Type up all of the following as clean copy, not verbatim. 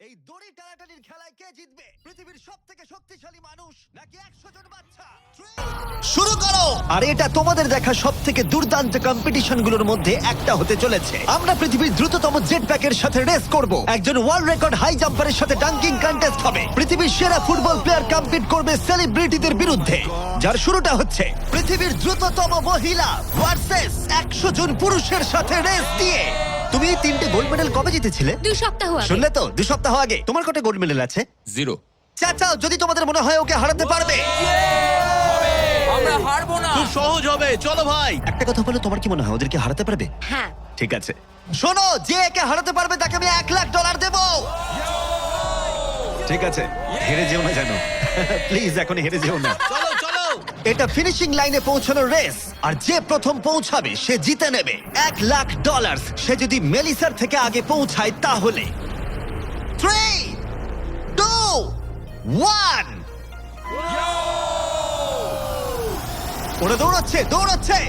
এই দড়ি টানাটানির খেলায় কে জিতবে? পৃথিবীর সবথেকে শক্তিশালী মানুষ নাকি 100 জন বাচ্চা? শুরু করো। আর এটা তোমাদের দেখা সবথেকে দুর্দান্ত কম্পিটিশনগুলোর মধ্যে একটা হতে চলেছে। আমরা পৃথিবীর দ্রুততম জেট প্যাকের সাথে রেস করব। একজন ওয়ার্ল্ড রেকর্ড হাই জাম্পারের সাথে ডাঙ্কিং কন্টেস্ট হবে। পৃথিবীর সেরা ফুটবল প্লেয়ার কম্পিট করবে সেলিব্রিটিদের বিরুদ্ধে। যার শুরুটা হচ্ছে পৃথিবীর দ্রুততম মহিলা ভার্সেস 100 জন পুরুষের সাথে রেস দিয়ে। তুমি এই 3টে গোল্ড মেডেল কবে জিতেছিলে? 2 সপ্তাহ আগে। শুনলে তো, 2 সপ্তাহ আগে। তোমার কত গোল্ড মেডেল আছে? 0। চাচাও, যদি তোমাদের মনে হয় ওকে হারাতে পারবে। আমরা হারবো না। খুব সহজ হবে, চলো ভাই। একটা কথা বলো, তোমার কি মনে হয় ওদেরকে হারাতে পারবে? হ্যাঁ। ঠিক আছে, শোনো, যে একে হারাতে পারবে তাকে আমি $1,00,000 দেব। ঠিক আছে, হেরে যেও না জানো। প্লিজ এখন হেরে যেও না। চলো চলো। এটা ফিনিশিং লাইনে পৌঁছানোর রেস, আর যে প্রথম পৌঁছাবে সে জিতে নেবে $1,00,000। সে যদি মেলিসার থেকে আগে পৌঁছায় তাহলে 3, 2, 1। ওরা দৌড়াচ্ছে দৌড়াচ্ছে।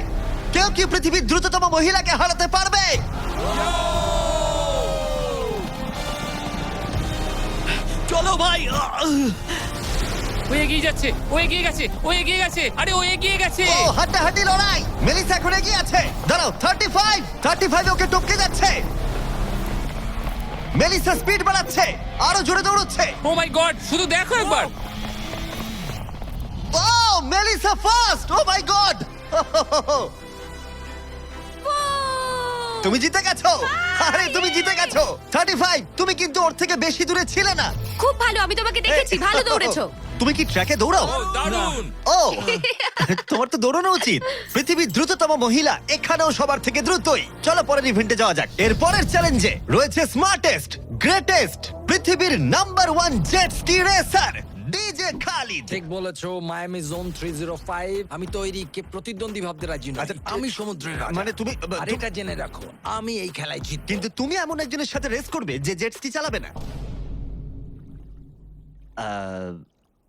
কেউ কি পৃথিবীর দ্রুততম মহিলাকে হারাতে পারবে? চলো ভাই। ও এগিয়ে যাচ্ছে, ও এগিয়ে গেছে, ও এগিয়ে গেছে। আরে ও এগিয়ে গেছে। ও হাড্ডাহাড্ডি লড়াই। মেলিসা এখন এগিয়ে আছে। দাঁড়াও, 35 ওকে টপকে যাচ্ছে। মেলিসা স্পিড বাড়াচ্ছে, আরো জোরে দৌড়চ্ছে। ও মাই গড, শুধু দেখো একবার। Oh Melissa first. O my god, তুমি জিতে গেছো। আরে তুমি জিতে গেছো। 35, তুমি কিন্তু ওর থেকে বেশি দূরে ছিলে না। খুব ভালো, আমি তোমাকে দেখেছি, ভালো দৌড়েছো। তুমি কি ট্র্যাকে দৌড়াও? ও দারুণ। ও তোমার তো দৌড়ানো উচিত। পৃথিবীর দ্রুততম মহিলা এখানেও সবার থেকে দ্রুতই। চলো পরের ইভেন্টে যাওয়া যাক। এর পরের চ্যালেঞ্জে রয়েছে স্মার্টেস্ট, গ্রেটেস্ট, পৃথিবীর number 1 jet ski racer DJ Khalid. ঠিক বলেছো, মায়ামি জোন 305। আমি তৈরি, কে প্রতিদ্বন্দ্বী ভাবতে রাজি নই। আচ্ছা, আমি সমুদ্রের রাজা। মানে তুমি আর এটা জেনে রাখো, আমি এই খেলায় জিতবো। কিন্তু তুমি এমন একজনের সাথে রেস করবে যে জেট স্কি চালাবে না।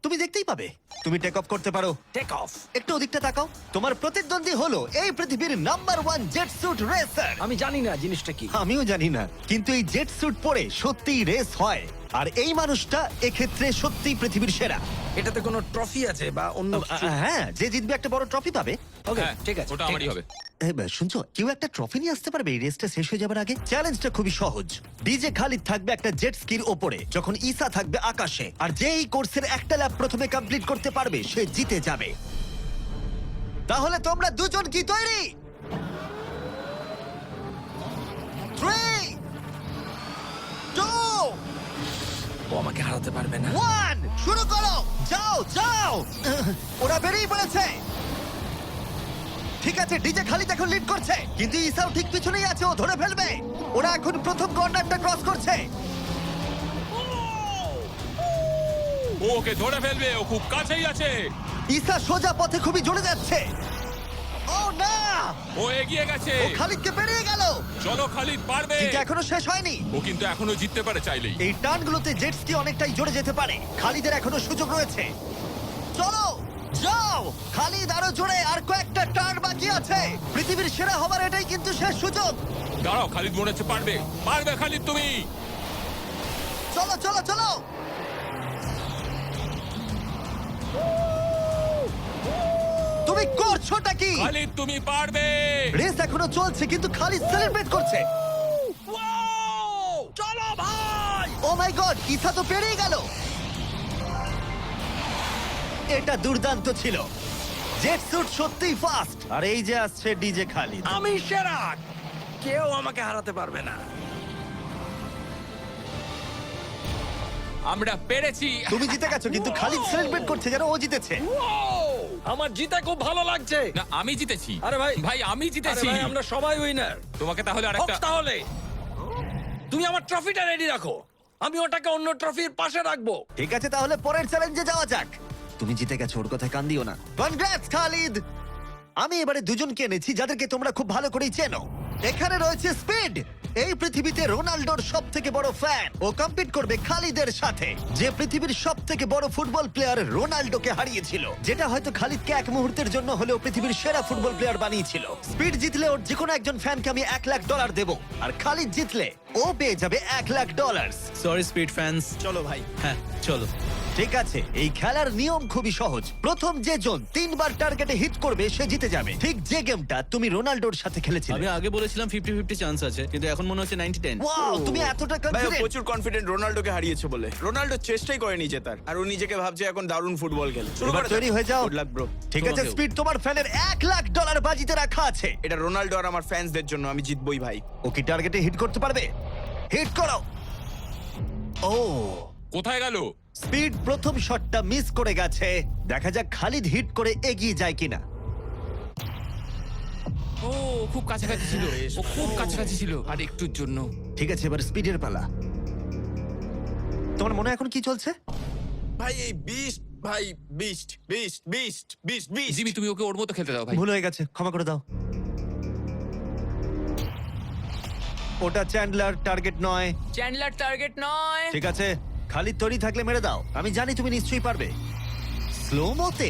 তুমি দেখতেই পাবে। তুমি টেক অফ করতে পারো। Take off. একটু ওদিকটা তাকাও। তোমার প্রতিদ্বন্দ্বী হলো এই পৃথিবীর নাম্বার 1 জেট স্যুট রেসার। আমি জানি না জিনিসটা কি। আমিও জানি না, কিন্তু এই জেট স্যুট পরে সত্যিই রেস হয়। আর এই মানুষটা এক্ষেত্রে সত্যিই পৃথিবীর সেরা। এটাতে কোনো ট্রফি আছে বা অন্য কিছু? হ্যাঁ, যে জিতবে একটা বড় ট্রফি পাবে। ওকে, হ্যাঁ, ঠিক আছে। ওটা ঠিক আমারই আছে। হবে। শুনছো, কেউ একটা ট্রফি নিয়ে আসতে পারবে এই রেসটা শেষ হয়ে যাবার আগে? চ্যালেঞ্জটা খুবই সহজ। ডিজে খালিদ থাকবে একটা জেট স্কির ওপরে, যখন ঈসা থাকবে আকাশে। আর যে এই কোর্সের একটা ল্যাব প্রথমে কমপ্লিট করতে পারবে সে জিতে যাবে। তাহলে তোমরা দুজন কি তৈরি? 3, 2, ও আমাকে হারাতে পারবে না। 1, শুরু করো। যাও যাও। ওরা বেরিয়ে পড়েছে। ঠিক আছে, ডিজে খালিদ এখন লিড করছে, কিন্তু ইসাও ঠিক পিছনেই আছে, ও ধরে ফেলবে। ওরা এখন প্রথম কর্নারটা ক্রস করছে। ও ওকে ধরে ফেলবে, ও খুব কাছেই আছে। ইসা সোজা পথে খুবই জোরে যাচ্ছে। ও না, ও এগিয়ে গেছে। ও খালিদকে পেরিয়ে গেল। চলো খালিদ, পারবে। কিন্তু এখনো শেষ হয়নি। ও কিন্তু এখনো জিততে পারে চাইলেই। এই টার্নগুলোতে জেট স্কি অনেকটাই জোরে যেতে পারে। খালিদের এখনো সুযোগ রয়েছে। চলো যাও খালিদ, আরো জোরে। আর কয়েকটা টার্ন বাকি আছে। পৃথিবীর সেরা হবার এটাই কিন্তু শেষ সুযোগ। দাঁড়াও, খালিদ মনে হচ্ছে পারবে। পারবে খালিদ তুমি। চলো চলো চলো। তুমি করছোটা কি? খালিদ তুমি পারবে। রেস এখনো চলছে, কিন্তু খালিদ সেলিব্রেট করছে। চলো ভাই। ও মাই গড, ইসা তো পেরিয়ে গেল। এটা দুর্দান্ত ছিল। জেট স্যুট সত্যিই ফাস্ট। আর এই যে আসছে ডিজে খালিদ। আমি সেরা, কেউ আমাকে হারাতে পারবে না। আমরা পেরেছি। তুমি জিতে গেছো, কিন্তু খালিদ সেলিব্রেট করছে যেন ও জিতেছে। আমার জিতে খুব ভালো লাগছে। না, আমি জিতেছি। আরে ভাই, ভাই আমি আরে জিতেছি। ভাই, আমরা সবাই উইনার। তোমাকে তাহলে আরেকটা। তাহলে তুমি আমার ট্রফিটা রেডি রাখো, আমি ওটাকে অন্য ট্রফির পাশে রাখবো। ঠিক আছে, তাহলে পরের চ্যালেঞ্জে যাওয়া যাক। তুমি জিতে গেছো, ওর কথায় কান দিও না। কনগ্রাটস খালিদ। আমি এবারে দুজনকে এনেছি যাদেরকে তোমরা খুব ভালো করেই চেনো। এখানে রয়েছে স্পিড, এই পৃথিবীতে রোনাল্ডোর সব থেকে বড় ফ্যান। ও কম্পিট করবে খালিদের সাথে, যে পৃথিবীর সব থেকে বড় ফুটবল প্লেয়ার রোনাল্ডোকে হারিয়েছিল, যেটা হয়তো খালিদকে এক মুহূর্তের জন্য হলেও পৃথিবীর সেরা ফুটবল প্লেয়ার বানিয়েছিল। স্পিড জিতলে ওর যে কোনো একজন ফ্যানকে আমি $1,00,000 দেবো, আর খালিদ জিতলে ও পেয়ে যাবে $1,00,000। সরি স্পিড ফ্যান্স চলো ভাই। হ্যাঁ চলো ঠিক আছে, এই খেলার নিয়ম খুবই সহজ। প্রথম যে জন 3বার টার্গেটে হিট করবে সে জিতে যাবে, ঠিক যে গেমটা তুমি রোনাল্ডোর সাথে খেলেছিলে। আমি আগে বলেছিলাম 50-50 চান্স আছে, কিন্তু এখন মনে হচ্ছে 90-10। ওয়াও, তুমি এতটা ভাই ও কনফিডেন্ট! প্রচুর কনফিডেন্ট রোনাল্ডোকে হারিয়েছে বলে। রোনাল্ডো চেষ্টাই করেনি জেতার, আর ও নিজেকে ভাবছে এখন দারুণ ফুটবল খেলে। শুরু এবার করে তৈরি হয়ে যাও। Good luck bro. ঠিক আছে তোমাকেও। স্পিড, তোমার ফ্যানের $1,00,000 বাজিতে রাখা আছে। এটা রোনাল্ডো আর আমার ফ্যান্সদের জন্য, আমি জিতবই ভাই। ও কি টার্গেটে হিট করতে পারবে? হিট করো। ও, কোথায় গেল? স্পিড প্রথম শটটা মিস করে গেছে। দেখা যাক খালিদ হিট করে এগিয়ে যায় কিনা। ও খুব কাছাকাছি ছিল, ও খুব কাছাকাছি ছিল আর একটুর জন্য। ঠিক আছে, এবার স্পিডের পালা। তোমার মনে এখন কি চলছে? ভাই এই বিস্ট, ভাই beast beast beast beast beast. Jimmy তুমি ওকে ওর মতো খেলতে দাও ভাই। ভুল হয়ে গেছে, ক্ষমা করে দাও। ওটা চ্যান্ডলার, টার্গেট নয়। চ্যান্ডলার টার্গেট নয়। ঠিক আছে, খালিদ তৈরি থাকলে মেরে দাও। আমি জানি তুমি নিশ্চয়ই পারবে। স্লো মোতে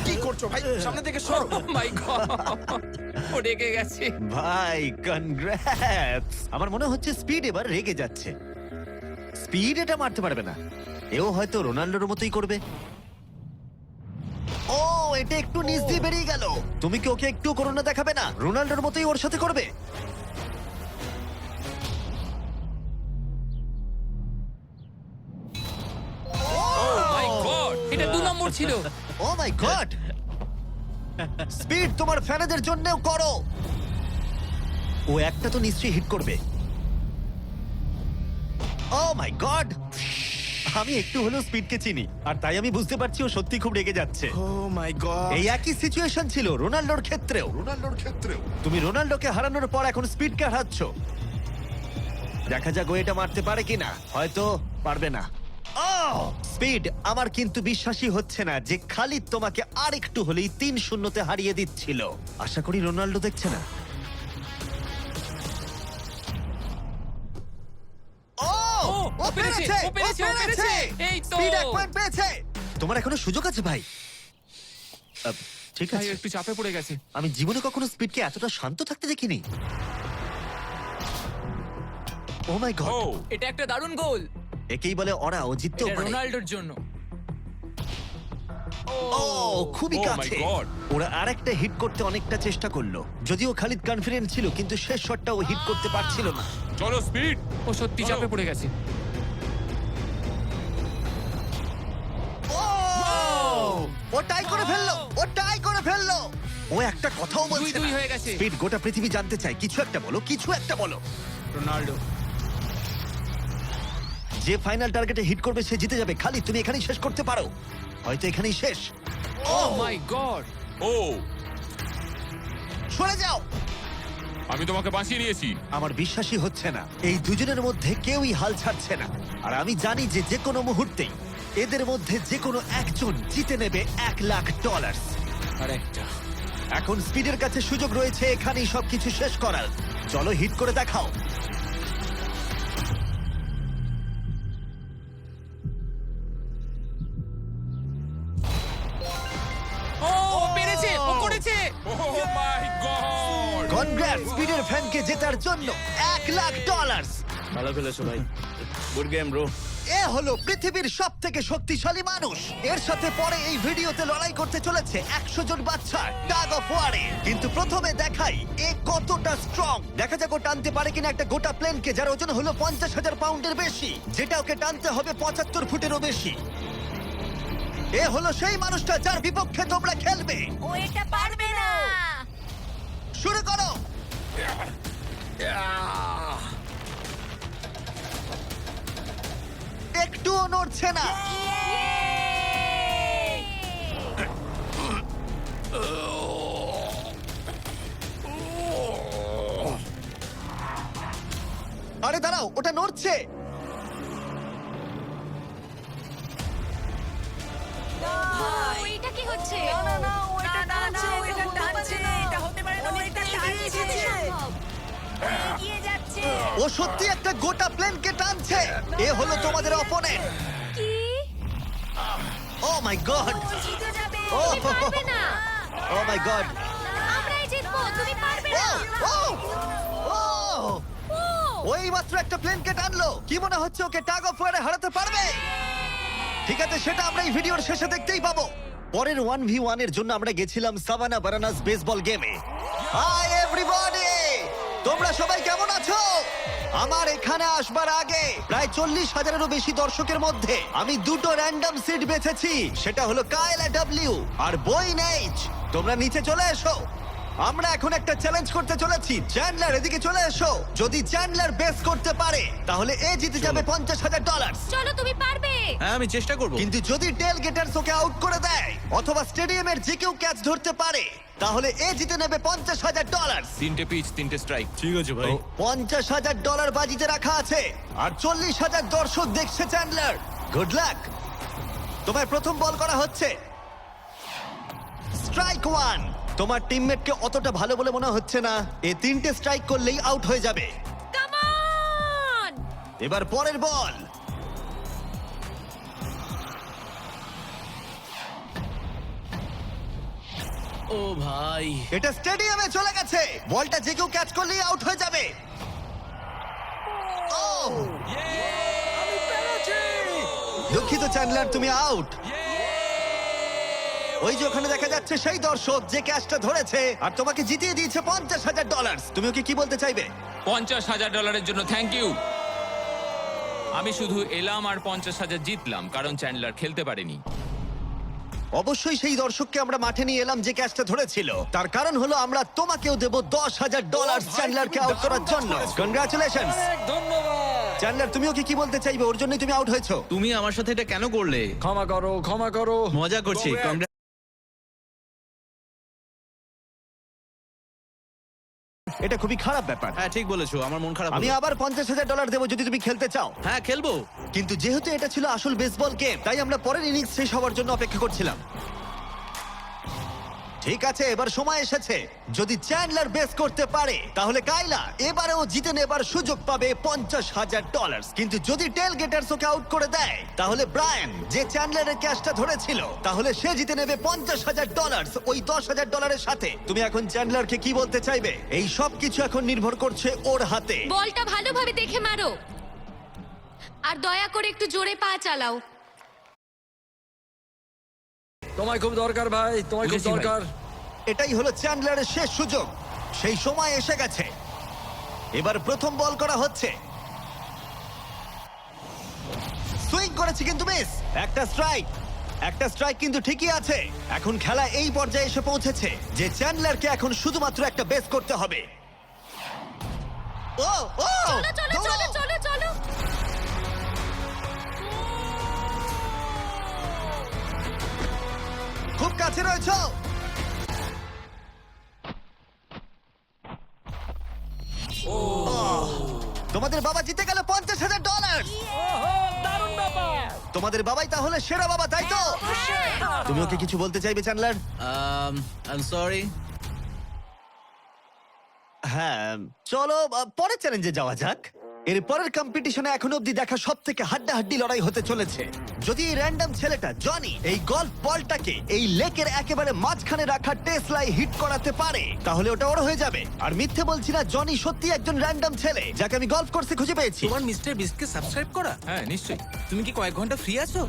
কি করছো ভাই? সামনে থেকে সরো। মাই গড, ও রেগে গেছে। ভাই কনগ্রাটস! আমার মনে হচ্ছে স্পিড এবার রেগে যাচ্ছে। স্পিড এটা মারতে পারবে না, এও হয়তো রোনাল্ডোর মতোই করবে। ও, এটা একটু নিচ দিয়ে বেরিয়ে গেল। তুমি কি ওকে একটু করোনা দেখাবে না? রোনাল্ডোর মতোই ওর সাথে করবে। মাই গড, এটা 2 নম্বর ছিল। ও মাই গড! স্পিড তোমার ফ্যানেদের জন্যও করো। ও একটা তো নিশ্চয়ই হিট করবে। ও মাই গড! আমি একটু হলেও স্পিডকে চিনি, আর তাই আমি বুঝতে পারছি ও সত্যি খুব রেগে যাচ্ছে। ও মাই গড। এই একই সিচুয়েশন ছিল রোনাল্ডোর ক্ষেত্রেও। তুমি রোনাল্ডোকে হারানোর পর এখন স্পিডকে হারাচ্ছ। দেখা যাক ও এটা মারতে পারে কিনা। হয়তো পারবে না। স্পিড, আমার কিন্তু বিশ্বাসই হচ্ছে না যে খালিদ তোমাকে আর একটু হলেই 3-0-তে হারিয়ে দিচ্ছিল। আশা করি রোনাল্ডো দেখছে না। ও পেরেছে, ও পেরেছে, ও পেরেছে। এই তো। স্পিড 1 পয়েন্ট পেয়েছে। তোমার এখনো সুযোগ আছে ভাই। ঠিক ভাই আছে, একটু চাপে পড়ে গেছে। আমি জীবনে কখনো স্পিডকে এতটা শান্ত থাকতে দেখিনি। ও মাই গড! এটা একটা দারুণ গোল। একেই বলে ওরা ও জিততেও এটা পারে। রোনাল্ডোর জন্য। ও, খুবই Oh my কাছে। God! ওরা আরেকটা হিট করতে অনেকটা চেষ্টা করলো, যদিও খালিদ কনফিডেন্ট ছিল, কিন্তু শেষ শটটা ও হিট করতে পারছিল না। চলো স্পিড। ও সত্যি চাপে পড়ে গেছে। ও টাই করে ফেললো, ও টাই করে ফেললো। ও একটা কথাও বলছে 2-2 না। হয়ে গেছে। স্পিড গোটা পৃথিবী জানতে চায়, কিছু একটা বলো, কিছু একটা বলো। রোনাল্ডো। যে ফাইনাল টার্গেটে হিট করবে সে জিতে যাবে। খালিদ, তুমি এখানেই শেষ করতে পারো, হয়তো এখানেই শেষ। ও মাই গড। ও, সরে যাও। আমি তোমাকে বাঁচিয়ে নিয়েছি। আমার বিশ্বাসই হচ্ছে না, এই দুজনের মধ্যে কেউই হাল ছাড়ছে না। আর আমি জানি যে যে কোনো মুহূর্তেই এদের মধ্যে যে কোনো একজন জিতে নেবে $1,00,000। আর একটা। এখন স্পিডের কাছে সুযোগ রয়েছে এখানেই সবকিছু শেষ করার। চলো হিট করে দেখাও। ও পেরেছে, ও করেছে। ও মাই গড! কনগ্রাটস স্পিডের ফ্যানকে জেতার জন্য $1,00,000। ভালো খেলেছো ভাই। Good game bro. এ হলো পৃথিবীর সব থেকে শক্তিশালী মানুষ। এর সাথে পরে এই ভিডিওতে লড়াই করতে চলেছে 100 জন বাচ্চা টাগ অফ ওয়ারে। কিন্তু প্রথমে দেখাই এ কতটা স্ট্রং। দেখা যাক ও টানতে পারে কিনা একটা গোটা প্লেনকে, যার ওজন হলো 50,000 পাউন্ডের বেশি, যেটা ওকে টানতে হবে 75 ফুটেরও বেশি। এ হলো সেই মানুষটা যার বিপক্ষে তোমরা খেলবে। ও এটা পারবে না। শুরু করো। একটুও নড়ছে না। আরে দাঁড়াও, ওটা নড়ছে। এটা কি হচ্ছে? এগিয়ে যাচ্ছে। ও সত্যি একটা গোটা প্লেনকে টানছে। এ হলো তোমাদের অপোনেন্ট। কি? ও মাই গড! ও জিতে যাবে। ও তুমি পারবে না। ও মাই গড আমরাই জিতবো, তুমি পারবে না। ওই মাত্র একটা প্লেনকে টানলো। কি মনে হচ্ছে ওকে টাগ অফ ওয়ারে হারাতে পারবে? ঠিক আছে, সেটা আমরা এই ভিডিওর শেষে দেখতেই পাবো। পরের 1v1 এর জন্য আমরা গেছিলাম সাভানা বারানাস বেসবল গেমে। হাই এভরিবডি, তোমরা সবাই কেমন আছো? আমার এখানে আসবার আগে প্রায় 40,000-এরও বেশি দর্শকের মধ্যে আমি দুটো র্যান্ডম সিট বেছেছি। সেটা হলো কায়লা ডব্লিউ আর বয়েন এইচ। তোমরা নিচে চলে এসো। আমরা এখন একটা চ্যালেঞ্জ করতে চলেছি। চ্যান্ডলার, এদিকে চলে এসো। যদি চ্যান্ডলার বেস করতে পারে তাহলে এ জিতে যাবে $50,000। চলো, তুমি পারবে। হ্যাঁ আমি চেষ্টা করব। কিন্তু যদি টেল গেটার্স ওকে আউট করে দেয় অথবা স্টেডিয়ামের যে কেউ ক্যাচ ধরতে পারে তাহলে এ জিতে নেবে $50,000। 3টে পিচ 3টে স্ট্রাইক। ঠিক আছে ভাই। $50,000 বাজিতে রাখা আছে আর 40,000 দর্শক দেখছে চ্যান্ডলার। Good luck. তোমার প্রথম বল করা হচ্ছে। স্ট্রাইক 1। তোমার টিমমেটকে অতটা ভালো বলে মনে হচ্ছে না। এ 3টে স্ট্রাইক করলেই আউট হয়ে যাবে। Come on! এবার পরের বল। ও ভাই, এটা স্টেডিয়ামে চলে গেছে। বলটা যে কেউ ক্যাচ করলেই আউট হয়ে যাবে। Oh! দুঃখিত চ্যান্ডলার, তুমি আউট। ওই যে ওখানে দেখা যাচ্ছে সেই দর্শক যে ক্যাচটা ধরেছে আর তোমাকে জিতিয়ে দিয়েছে $50,000। তুমি ওকে কি বলতে চাইবে? $50,000 জন্য থ্যাংক ইউ। আমি শুধু এলাম আর 50,000 জিতলাম কারণ চ্যান্ডলার খেলতে পারেনি। অবশ্যই সেই দর্শককে আমরা মাঠে নিয়ে এলাম যে ক্যাচটা ধরেছিল। তার কারণ হলো আমরা তোমাকেও দেব $10,000 চ্যান্ডলারকে আউট করার জন্য। কনগ্রাচুলেশনস ধন্যবাদ। চ্যান্ডলার, তুমি ওকে কি বলতে চাইবে? ওর জন্যই তুমি আউট হয়েছো। তুমি আমার সাথে এটা কেন করলে? ক্ষমা করো, ক্ষমা করো। মজা করছি। এটা খুবই খারাপ ব্যাপার। হ্যাঁ ঠিক বলেছো, আমার মন খারাপ আমি হলো। আবার $50,000 দেবো যদি তুমি খেলতে চাও। হ্যাঁ খেলবো। কিন্তু যেহেতু এটা ছিল আসল বেসবল গেম তাই আমরা পরের ইনিংস শেষ হওয়ার জন্য অপেক্ষা করছিলাম। ঠিক আছে, এবার সময় এসেছে। যদি চ্যান্ডলার বেস করতে পারে তাহলে কাইলা এবারেও জিতে নেবার সুযোগ পাবে $50,000। কিন্তু যদি টেল গেটার্স ওকে আউট করে দেয় তাহলে ব্রায়ান, যে চ্যান্ডলারের ক্যাচটা ধরেছিল, তাহলে সে জিতে নেবে $50,000 ওই $10,000-এর সাথে। তুমি এখন চ্যান্ডলারকে কি বলতে চাইবে? এই সব কিছু এখন নির্ভর করছে ওর হাতে। বলটা ভালোভাবে দেখে মারো আর দয়া করে একটু জোরে পা চালাও। তোমায় খুব দরকার ভাই, তোমায় খুব বুঝেছি ভাই। দরকার। এটাই হলো চ্যান্ডলারের শেষ সুযোগ। সেই সময় এসে গেছে। এবার প্রথম বল করা হচ্ছে। সুইং করেছে কিন্তু মিস। একটা স্ট্রাইক কিন্তু ঠিকই আছে। এখন খেলা এই পর্যায়ে এসে পৌঁছেছে যে চ্যান্ডলারকে এখন শুধুমাত্র একটা বেস করতে হবে। ও ও চলো চলো চলো চলো চলো। খুব কাছে রয়েছে। তোমাদের বাবা জিতে গেল $50,000। দারুণ ব্যাপার। তোমাদের বাবাই তাহলে সেরা বাবা, তাই তো? তুমি ওকে কিছু বলতে চাইবে চ্যান্ডলার? I am sorry. হ্যাঁ, চলো পরের চ্যালেঞ্জে যাওয়া যাক। এর পরের কম্পিটিশনে এখনো অব্দি দেখা সব থেকে হাড্ডাহাড্ডি লড়াই হতে চলেছে। যদি এই র্যান্ডম ছেলেটা জনি এই গল্ফ বলটাকে এই লেকের একেবারে মাঝখানে রাখা টেসলায় হিট করাতে পারে তাহলে ওটা ওর হয়ে যাবে। আর মিথ্যে বলছি না, জনি সত্যি একজন র্যান্ডম ছেলে যাকে আমি গল্ফ কোর্সে খুঁজে পেয়েছি। তোমার মিস্টার বিস্টকে সাবস্ক্রাইব করা? হ্যাঁ নিশ্চয়ই। তুমি কি কয়েক ঘন্টা ফ্রি আছো?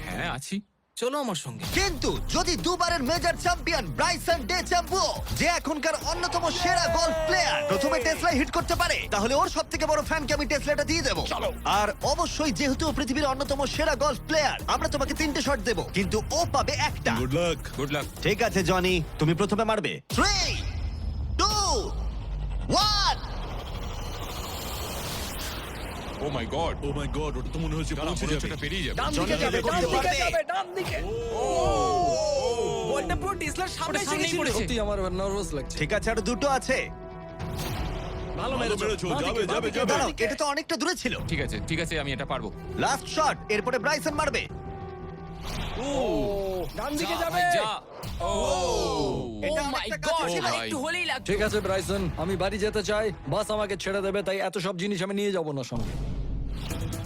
হ্যাঁ আছি। চলো আমার সঙ্গে। কিন্তু যদি দুবারের major champion Bryson DeChambeau, যে এখনকার অন্যতম সেরা গলফ প্লেয়ার, প্রথমে টেসলায় হিট করতে পারে তাহলে ওর সবথেকে বড় ফ্যানকে আমি টেসলাটা দিয়ে দেবো। আর অবশ্যই যেহেতু ও পৃথিবীর অন্যতম সেরা গলফ প্লেয়ার, আমরা তোমাকে 3টে শট দেবো কিন্তু ও পাবে একটা। Good luck. Good luck. ঠিক আছে জনি, তুমি প্রথমে মারবে। 3, 2, 1। ও my god. O my god, ওটা তো মনে হচ্ছে পৌঁছে যাবে। এটা পেরিয়ে যাবে। ডান জনি দিকে যাবে, যাবে, ডান করতে দিকে পারবে। যাবে, ডান দিকে। বলটা পুরো টেসলার সামনে ওটা এসে সামনেই গেছিল। পড়েছে। সত্যি আমার নার্ভাস লাগছে। ঠিক আছে, আর দুটো আছে। ভালো মেরেছো। যাবে যাবে দাঁড়াও, এটা তো অনেকটা দূরে ছিল। ঠিক আছে আমি এটা পারবো। লাস্ট শট, এরপরে ব্রাইসন মারবে। ডান দিকে যা যাবে। ভাই, যা। ও এটা মাই অনেকটা গড কাছে ছিল। একটু হলেই লাগতো। ঠিক আছে ব্রাইসন, আমি বাড়ি যেতে চাই। বাস আমাকে ছেড়ে দেবে, তাই এত সব জিনিস আমি নিয়ে যাব না সঙ্গে।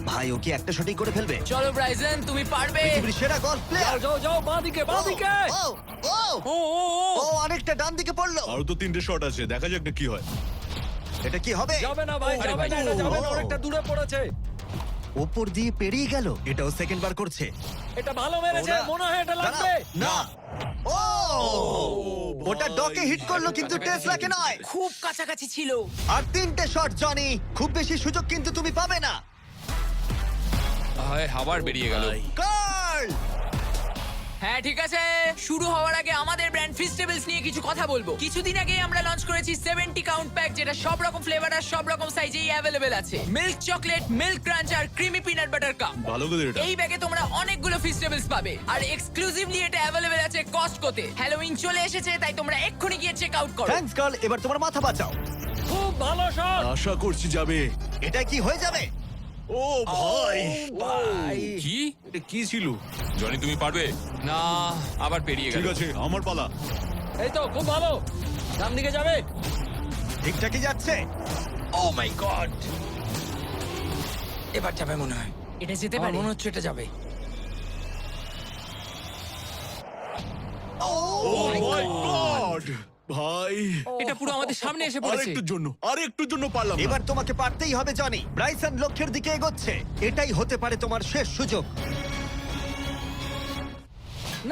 ভাই ও কি একটা শটই করে ফেলবে? চলো ব্রাইসন, তুমি পারবে। পৃথিবীর সেরা গলফ প্লেয়ার। যাও যাও বাঁদিকে বাঁদিকে। ও ও ও ও ও ও অনেকটা ডান দিকে পড়লো। আরো তো 3টে শট আছে, দেখা যাক না কি হয়। এটা কি হবে? যাবে না ভাই, আরে যাবে ভাই। না, এটা যাবে না, ও। অনেকটা দূরে পড়েছে। ওপর দিয়ে পেরিয়ে গেল। এটাও সেকেন্ড বার করছে। এটা ভালো মেরেছে, ওরা- মনে হয় এটা লাগবে। দাঁড়াও, না ও ওটা ডকে হিট করলো কিন্তু টেসলাকে নয়। খুব কাছাকাছি ছিল। আর 3টে শট জনি, খুব বেশি সুযোগ কিন্তু তুমি পাবে না। হায়, আবার বেরিয়ে গেল। কার্ল হ্যাঁ ঠিক আছে, শুরু হওয়ার আগে আমাদের ব্র্যান্ড ফিস্টেবলস নিয়ে কিছু কথা বলবো। কিছুদিন আগে আমরা লঞ্চ করেছি 70 কাউন্ট প্যাক, যেটা সব রকম ফ্লেভার আর সব রকম সাইজেই অ্যাভেলেবেল আছে। মিল্ক চকলেট, মিল্ক ক্রাঞ্চ আর ক্রিমি পিনাট বাটার কাপ। ভালো করে এটা। এই ব্যাগে তোমরা অনেকগুলো ফিস্টেবলস পাবে আর এক্সক্লুসিভলি এটা অ্যাভেলেবেল আছে কস্টকোতে। হ্যালোউইন চলে এসেছে, তাই তোমরা এক্ষুনি গিয়ে চেক আউট করো। থ্যাঙ্কস কার্ল, এবার তোমার মাথা বাঁচাও। খুব ভালো শট। আশা করছি যাবে। এটা কি হয়ে যাবে? ও ভাই, কি? এটা কি ছিল? জনি তুমি পারবে না, আবার পেরিয়ে ঠিক গেল। আছে, আমার পালা। এই তো খুব ভালো, ডান দিকে যাবে। ঠিকঠাকই যাচ্ছে। ও মাই গড, এবার যাবে মনে হয়। এটা যেতে আমার পারে। মনে হচ্ছে এটা যাবে। ও মাই গড ভাই, এটা পুরো আমাদের সামনে এসে পড়েছে। আরেকটুর জন্য পারলাম না। এবার তোমাকে পারতেই হবে জনি। ব্রাইসন লক্ষ্যের দিকে এগোচ্ছে। এটাই হতে পারে তোমার শেষ সুযোগ।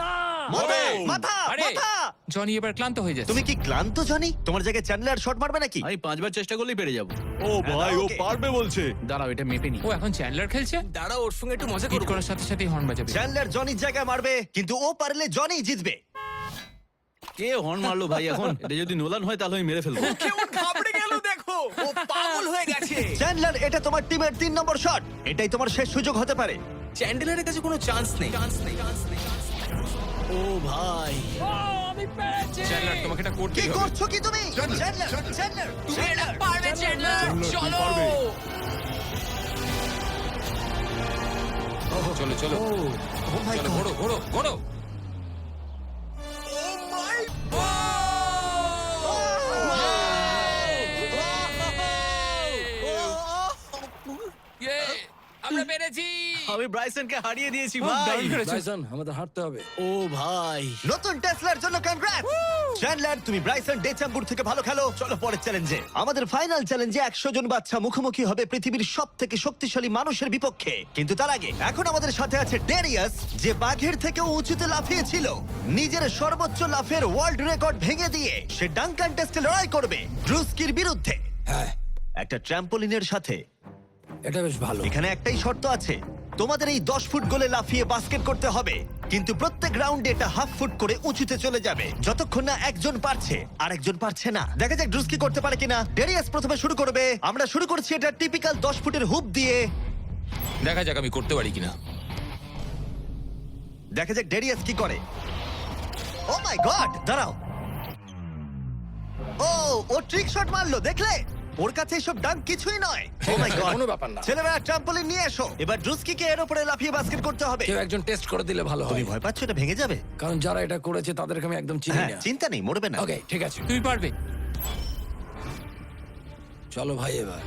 না, মাথা, ও! মাথা, আরে মাথা। জনি এবার ক্লান্ত হয়ে যাচ্ছে। তুমি কি ক্লান্ত জনি? তোমার জায়গায় চ্যান্ডলার শট মারবে নাকি? আমি 5বার চেষ্টা করলেই পেরে যাব। ও ভাই, ও ওকে। পারবে বলছে। দাঁড়াও, এটা মেপে নি। ও এখন চ্যান্ডলার খেলছে। দাঁড়া, ওর সঙ্গে একটু মজা হিট করব। করার সাথে সাথে হর্ন বাজাবে। চ্যান্ডলার জনির জায়গায় মারবে, কিন্তু ও পারলে জনি জিতবে। কে হর্ন মারলো ভাই এখন? এটা যদি নোলান হয় তাহলে আমি মেরে ফেলবো। কেমন ঘাবড়ে গেল দেখো, ও পাগল হয়ে গেছে। চ্যান্ডলার, এটা তোমার টিমের 3 নম্বর শট। এটাই তোমার শেষ সুযোগ হতে পারে। চ্যান্ডেলারের কাছে কোনো চান্স নেই। ও ভাই, ও আমি পেরেছি। চ্যান্ডলার তোমাকে এটা কি করতেই হবে। করছো কি তুমি? চ্যান্ডলার, চ্যান্ডলার, তুমি এটা পারবে চ্যান্ডলার, চলো। চলো চলো ও মাই চলো, গড। ঘোড়ো ঘোড়ো ঘোড়ো। ইয়ে, আমরা পেরেছি। আমি ব্রাইসনকে হারিয়ে দিয়েছি ও, ভাই। দারুণ করেছো। ব্রাইসন, আমাদের হাঁটতে হবে। ও ভাই, নতুন টেসলার জন্য কনগ্রাটস। চ্যান্ডলার, তুমি ব্রাইসন ডেচাম্বুর থেকে ভালো খেলো। চলো পরের চ্যালেঞ্জে। আমাদের ফাইনাল চ্যালেঞ্জে 100 জন বাচ্চা মুখোমুখি হবে পৃথিবীর সবথেকে শক্তিশালী মানুষের বিপক্ষে। কিন্তু তার আগে এখন আমাদের সাথে আছে ডেরিয়াস, যে বাঘের থেকেও উঁচুতে লাফিয়েছিল। নিজের সর্বোচ্চ লাফের ওয়ার্ল্ড রেকর্ড ভেঙে দিয়ে সে ডাঙ্কান টেস্টে লড়াই করবে ড্রুস্কির বিরুদ্ধে। হ্যাঁ, একটা ট্র্যাম্পোলিনের সাথে। এটা বেশ ভালো। এখানে একটাই শর্ত আছে, তোমাদের এই 10 ফুট গোলে লাফিয়ে বাস্কেট করতে হবে, কিন্তু প্রত্যেক রাউন্ডে এটা হাফ ফুট করে উঁচুতে চলে যাবে, যতক্ষণ না একজন পারছে আর একজন পারছে না। দেখা যাক ড্রুস্কি করতে পারে কিনা। ডেরিয়াস প্রথমে শুরু করবে। আমরা শুরু করছি এটা টিপিক্যাল 10 ফুটের হুপ দিয়ে। দেখা যাক আমি করতে পারি কিনা। দেখা যাক ডেরিয়াস কি করে। ও মাই গড, দাঁড়াও। ও ট্রিক শট মারলো, দেখলে? ওর কাছে এসব ডাঙ্ক কিছুই নয়। ও মাই গড, কোনো ব্যাপার না। ছেলেরা ট্রাম্পোলিন নিয়ে এসো। এবার ড্রুস্কিকে এর উপরে লাফিয়ে বাস্কেট করতে হবে। কেউ একজন টেস্ট করে দিলে ভালো তুমি হয়, ভয় পাচ্ছ এটা ভেঙে যাবে? কারণ যারা এটা করেছে তাদেরকে আমি একদম চিনি হ্যাঁ, না। চিন্তা নেই, মরবে না। ওকে, ঠিক আছে, তুমি পারবে। চলো ভাই এবার।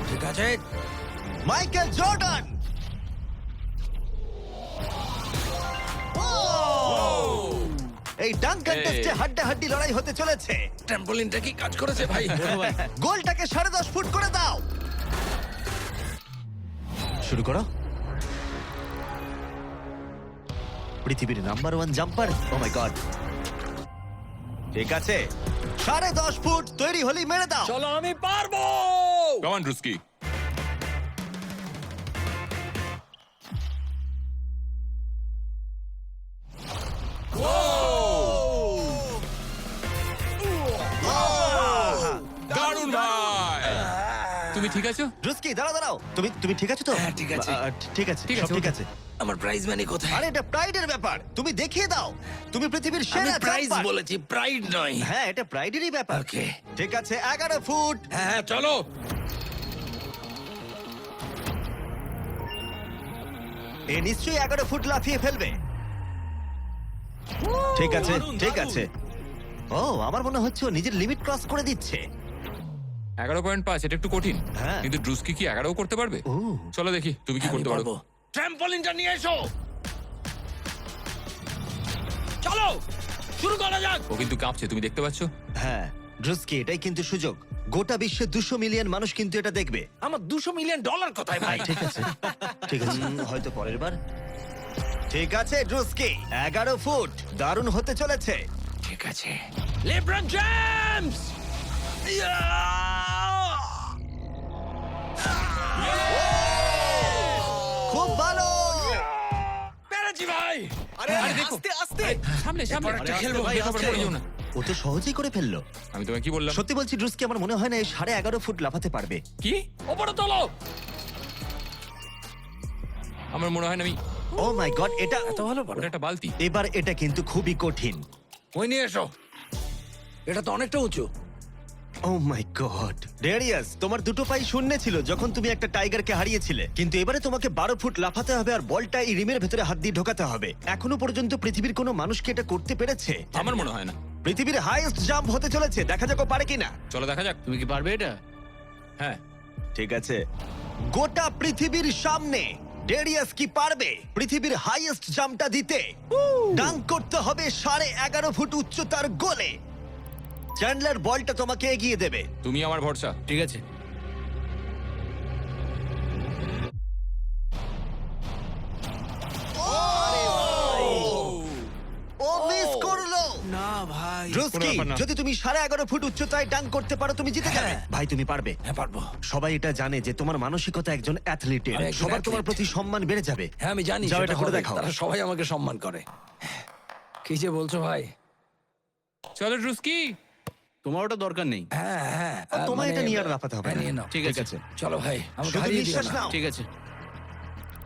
ঠিক আছে, মাইকেল জর্ডান। এই ডাঙ্ক কন্টেস্টে হাড্ডাহাড্ডি লড়াই হতে চলেছে। ট্র্যাম্পোলিনটা কি কাজ করেছে ভাই? গোলটাকে 10.5 ফুট করে দাও। শুরু করো। পৃথিবীর number 1 jumper. O my god, ঠিক আছে, 10.5 ফুট তৈরি হলেই মেরে দাও। চলো, আমি পারবো। Come on Druski. দারুণ ভাই। তুমি ঠিক আছো? রুস্কি, দাঁড়াও দাঁড়াও, তুমি ঠিক আছো তো? হ্যাঁ, ঠিক আছে। ঠিক আছে, ঠিক সব আছে, ঠিক ওকে। আছে। আমার প্রাইজ মানি কোথায়? আরে এটা প্রাইডের ব্যাপার, তুমি দেখিয়ে দাও। তুমি পৃথিবীর আমি সেরা প্রাইজ জাম্পার। বলেছি, প্রাইড নয়। হ্যাঁ, এটা প্রাইডেরই ব্যাপার। ওকে। ঠিক আছে, 11 ফুট। হ্যাঁ, চলো। এ নিশ্চয়ই 11 ফুট লাফিয়ে ফেলবে। ঠিক আছে, দারুণ, ঠিক দারুণ। আছে। ও, আমার মনে হচ্ছে ও নিজের লিমিট ক্রস করে দিচ্ছে। 11.5 এটা একটু কঠিন। হ্যাঁ। কিন্তু ড্রুস্কি কি 11 করতে পারবে? ও। চলো দেখি তুমি কি করতে পারো। ট্র্যাম্পলিনটা নিয়ে এসো। চলো শুরু করা যাক। ও কিন্তু কাঁপছে, তুমি দেখতে পাচ্ছ? হ্যাঁ ড্রুস্কি, এটাই কিন্তু সুযোগ। গোটা বিশ্বে 200 মিলিয়ন মানুষ কিন্তু এটা দেখবে। আমার $200 মিলিয়ন কোথায় ভাই? ঠিক আছে, ঠিক আছে, হয়তো পরের বার। ঠিক আছে ড্রুস্কি, 11 ফুট, দারুণ হতে চলেছে। ঠিক আছে, লেব্রন জেমস। খুব ভালো। পেরেছি ভাই। আরে আস্তে আস্তে। সামনে সামনে এরপর একটা খেলবো ভাই, এরপর আস্তে। পড়ে যেও না। ও তো সহজেই করে ফেললো। আমি তোমায় কি বললাম? সত্যি বলছি ড্রুস্কি, আমার মনে হয় না এই 11.5 ফুট লাফাতে পারবে। কি? ওপরে তোলো। আমার মনে হয় না আমি। ও মাই গড, এটা এত ভালো পারো। ওটা একটা বালতি। এবার এটা কিন্তু খুবই কঠিন। ওই নিয়ে এসো। এটা তো অনেকটা উঁচু। ও মাই গড, ডেরিয়াস, তোমার দুটো পাই শূন্যে ছিল যখন তুমি একটা টাইগারকে হারিয়েছিলে, কিন্তু এবারে তোমাকে 12 ফুট লাফাতে হবে আর বলটা এই রিমের ভেতরে হাত দিয়ে ঢোকাতে হবে। এখনো পর্যন্ত পৃথিবীর কোনো মানুষ কি এটা করতে পেরেছে? আমার মনে হয় না। পৃথিবীর হাইয়েস্ট জাম্প হতে চলেছে, দেখা যাক ও পারে কিনা। চলো দেখা যাক। তুমি কি পারবে এটা? হ্যাঁ। ঠিক আছে, গোটা পৃথিবীর সামনে ডেরিয়াস কি পারবে পৃথিবীর হাইয়েস্ট জাম্পটা দিতে? ডাঙ্ক করতে হবে 11.5 ফুট উচ্চতার গোলে। চ্যান্ডলার, বলটা তোমাকে এগিয়ে দেবে। তুমি আমার ভরসা। ঠিক আছে। ও মিস করলো। না ভাই। ড্রুস্কি, কোনো ব্যাপার না। যদি তুমি 11.5 ফুট উচ্চতায় ডাঙ্ক করতে পারো তুমি জিতে যাবে। ভাই তুমি পারবে। হ্যাঁ পারবো। সবাই এটা জানে যে তোমার মানসিকতা একজন অ্যাথলিটের। আমি একজন সবার তোমার athlete। প্রতি সম্মান বেড়ে যাবে। হ্যাঁ আমি জানি। যাও, সেটা এটা করে হবে। দেখাও। তারা সবাই আমাকে সম্মান করে। কি যে বলছো ভাই? চলো ড্রুস্কি। তোমার ওটা দরকার নেই। হ্যাঁ হ্যাঁ। তোমায় এটা নিয়ে আর লাফাতে হবে হ্যাঁ, না। নিয়ে নাও। ঠিক আছে। চলো ভাই, আমাকে শুধু হারিয়ে দিও নিঃশ্বাস না। নাও। ঠিক আছে।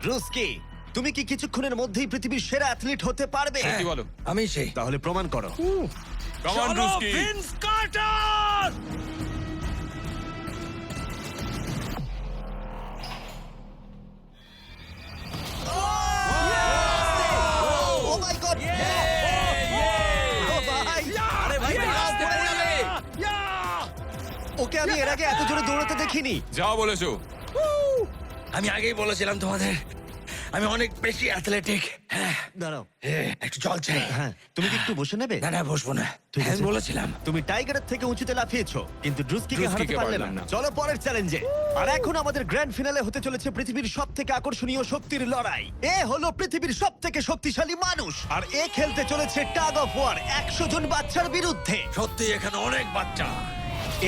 ড্রুস্কি, তুমি কি কিছুক্ষণের মধ্যেই পৃথিবীর সেরা অ্যাথলিট হতে পারবে? কি বলো? আমি সেই। তাহলে প্রমাণ করো। কাম অন চলো Druski. Vince Carter. Oh my god! ও ভাই! আরে ভাই, আস্তে পড়ে যাবে। ওকে আমি এর আগে এত জোরে দৌড়াতে দেখিনি। যাও বলেছো। আমি আগেই বলেছিলাম তোমাদের, আমি অনেক বেশি অ্যাথলেটিক। হ্যাঁ, দাঁড়াও। একটু জল চাই। হ্যাঁ, তুমি কি একটু বসে নেবে? না না, বসবো না। ঠিক হ্যাঁ, আছে। বলেছিলাম। তুমি টাইগারের থেকে উঁচুতে লাফিয়েছো, কিন্তু ড্রুস্কিকে হারাতে ড্রুস্কিকে পারলে পারলাম না। না। চলো পরের চ্যালেঞ্জে। আর এখন আমাদের গ্র্যান্ড ফিনালে হতে চলেছে পৃথিবীর সবথেকে আকর্ষণীয় শক্তির লড়াই। এ হলো পৃথিবীর সবথেকে শক্তিশালী মানুষ, আর এ খেলতে চলেছে টাগ অফ ওয়ার 100 জন বাচ্চার বিরুদ্ধে। সত্যি এখানে অনেক বাচ্চা।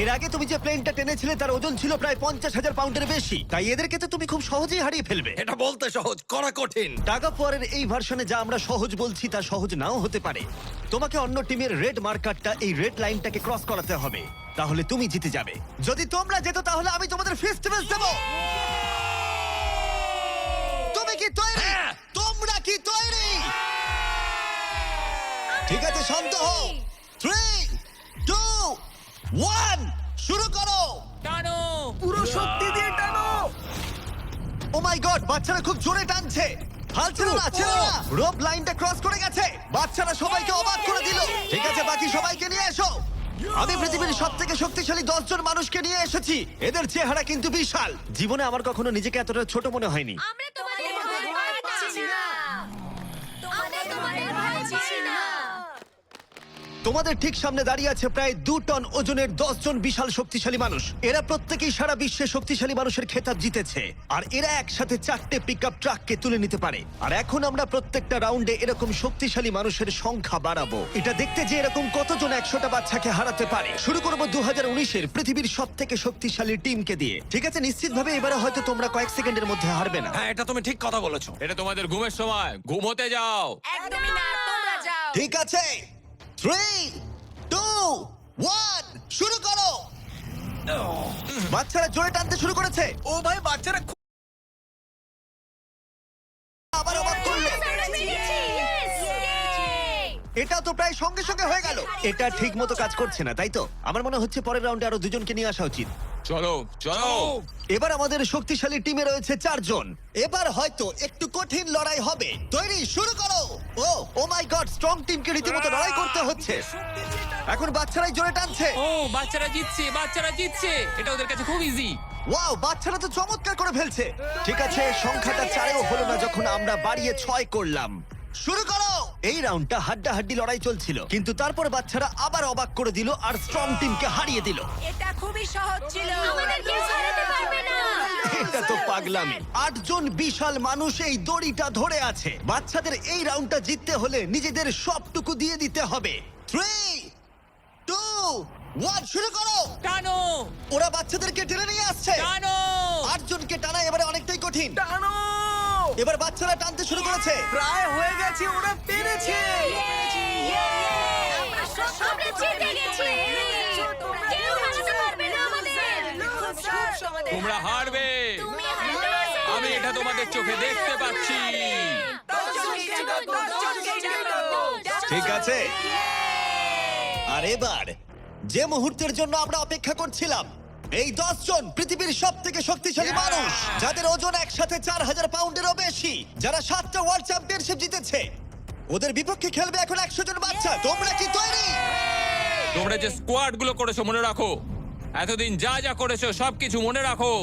এর আগে তুমি যে প্লেনটা টেনেছিলে তার ওজন ছিল প্রায় 50,000 পাউন্ডের বেশি, তাই এদেরকে তো তুমি খুব সহজেই হারিয়ে ফেলবে। এটা বলতে সহজ, করা কঠিন। টাগ অফ ওয়ারের এই ভার্সনে যা আমরা সহজ বলছি তা সহজ নাও হতে পারে। তোমাকে অন্য টিমের রেড মার্কারটা এই রেড লাইনটাকে ক্রস করাতে হবে, তাহলে তুমি জিতে যাবে। যদি তোমরা যেত তাহলে আমি তোমাদের ফেস্টিভ্যাল দেব। তুমি কি তৈরি? হ্যাঁ। তোমরা কি তৈরি? ঠিক আছে, শান্ত হও। 3, 2, 1, শুরু করো। টানো। পুরো শক্তি দিয়ে টানো। ও মাই গড, বাচ্চারা খুব জোরে টানছে। হাল ছেড়ো না, ছেড়ো না। রোপ লাইনটা ক্রস করে গেছে। বাচ্চারা সবাইকে অবাক করে দিল। ঠিক আছে, বাকি সবাইকে নিয়ে এসো। আমি পৃথিবীর সবথেকে শক্তিশালী 10 জন মানুষকে নিয়ে এসেছি। এদের চেহারা কিন্তু বিশাল। জীবনে আমার কখনো নিজেকে এতটা ছোট মনে হয়নি। আমরা তোমাদের ভয় পাচ্ছি না। আমরা তোমাদের ভয় পাচ্ছি না। তোমাদের ঠিক সামনে দাঁড়িয়ে আছে প্রায় 2 টন ওজনের 10 জন বিশাল শক্তিশালী মানুষ। এরা প্রত্যেকেই সারা বিশ্বে শক্তিশালী মানুষের খেতাব জিতেছে, আর এরা একসাথে 4টে পিকআপ ট্রাককে তুলে নিতে পারে। আর এখন আমরা প্রত্যেকটা রাউন্ডে এরকম শক্তিশালী মানুষের সংখ্যা বাড়াবো, এটা দেখতে যে এরকম কতজন 100টা বাচ্চাকে হারাতে পারে। শুরু করবো 2019-এর পৃথিবীর সবথেকে শক্তিশালী টিমকে দিয়ে। ঠিক আছে, নিশ্চিতভাবে এবারে হয়তো তোমরা কয়েক সেকেন্ডের মধ্যে হারবে না। হ্যাঁ, এটা তুমি ঠিক কথা বলেছো। এটা তোমাদের ঘুমের সময়, ঘুমোতে যাও। একদমই না, তোমরা যাও। ঠিক আছে, 3, 2, 1, শুরু করো। বাচ্চারা জোরে টানতে শুরু করেছে। ও ভাই, বাচ্চারা আবার অবাক করলো। এটা তো প্রায় সঙ্গে সঙ্গে হয়ে গেল। এটা ঠিক মতো কাজ করছে না, তাই তো? আমার মনে হচ্ছে পরের রাউন্ডে আরো 2 জনকে নিয়ে আসা উচিত। চলো চলো। এবার আমাদের শক্তিশালী টিমে রয়েছে 4 জন। এবার হয়তো একটু কঠিন লড়াই হবে। তৈরি, শুরু করো। ও মাই গড, স্ট্রং টিমকে রীতিমতো লড়াই করতে হচ্ছে। এখন বাচ্চারাই জোরে টানছে। ও বাচ্চারা জিতছে এটা ওদের কাছে খুব ইজি। ওয়াও, বাচ্চারা তো চমৎকার করে ফেলছে। ঠিক আছে, সংখ্যাটা 4-এও হলো না যখন আমরা বাড়িয়ে 6 করলাম। শুরু করো। এই রাউন্ডটা হাড্ডাহাড্ডি লড়াই চলছিল, কিন্তু তারপর বাচ্চারা আবার অবাক করে দিল আর স্ট্রং টিমকে হারিয়ে দিল। এটা খুবই সহজ ছিল। আমাদের কেউ হারাতে পারবে না। এটা তো পাগলামি। 8 জন বিশাল মানুষ এই দড়িটা ধরে আছে। বাচ্চাদের এই রাউন্ডটা জিততে হলে নিজেদের সবটুকু দিয়ে দিতে হবে। 3, 2, 1 শুরু করো। টানো ওরা বাচ্চাদেরকে টেনে নিয়ে আসছে। টানো 8 জনকে টানা এবারে অনেকটাই কঠিন। এবার বাচ্চারা টানতে শুরু করেছে। প্রায় হয়ে গেছে, ওরা পেরেছে। আমরা সবটা জিতে গেছি। কেউ হারাতে পারবে না আমাদের। তোমরা হারবে, তুমি হারবে। আমি এটা তোমাদের চোখে দেখতে পাচ্ছি। ঠিক আছে, আর এবার যে মুহূর্তের জন্য আমরা অপেক্ষা করছিলাম, এই 10 জন পৃথিবীর সব থেকে শক্তিশালী মানুষ, যাদের ওজন একসাথে 4000 পাউন্ডেরও বেশি, যারা 7টা ওয়ার্ল্ড চ্যাম্পিয়নশিপ জিতেছে, ওদের বিপক্ষে খেলবে এখন 100 জন বাচ্চা। তোমরা কি তৈরি? তোমরা যে স্কোয়াড গুলো করেছো মনে রাখো, এতদিন যা যা করেছো সবকিছু মনে রাখো।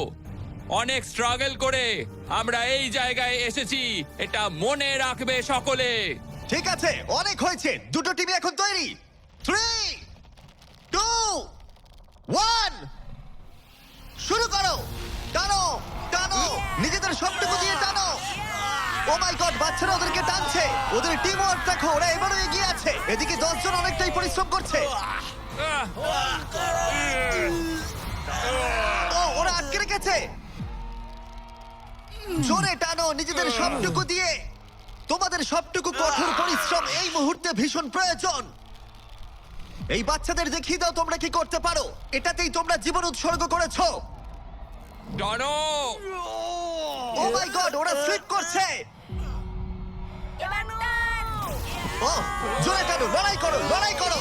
অনেক স্ট্রাগল করে আমরা এই জায়গায় এসেছি, এটা মনে রাখবে সকলে। ঠিক আছে, অনেক হয়েছে। দুটো টিমই এখন তৈরি। 3, 2, 1 শুরু করো। টানো টানো, নিজেদের সবটুকু দিয়ে টানো। ও মাই গড, বাচ্চারা ওদেরকে টানছে। ওদের টিম ওয়ার্ক দেখো, ওরা এবারও এগিয়ে আছে। এদিকে 10 জন অনেকটাই পরিশ্রম করছে। ও, ওরা আটকে রেখেছে। জোরে টানো নিজেদের সবটুকু দিয়ে। তোমাদের সবটুকু কঠোর পরিশ্রম এই মুহূর্তে ভীষণ প্রয়োজন। এই বাচ্চাদের দেখিয়ে দাও তোমরা কি করতে পারো। এটাতেই তোমরা জীবন উৎসর্গ করেছো। টানো ও মাই গড, ওরা স্লিপ করছে। এবার টান। ও, জোরে টানো, লড়াই করো, লড়াই করো।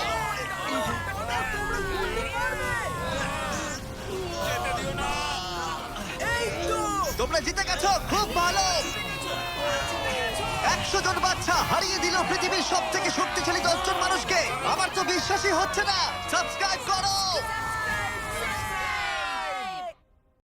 তোমরা জিতে গেছো, খুব ভালো। 100 জন বাচ্চা হারিয়ে দিল পৃথিবীর সব থেকে শক্তিশালী 10 জন মানুষকে। আমার তো বিশ্বাসই হচ্ছে না। সাবস্ক্রাইব করো।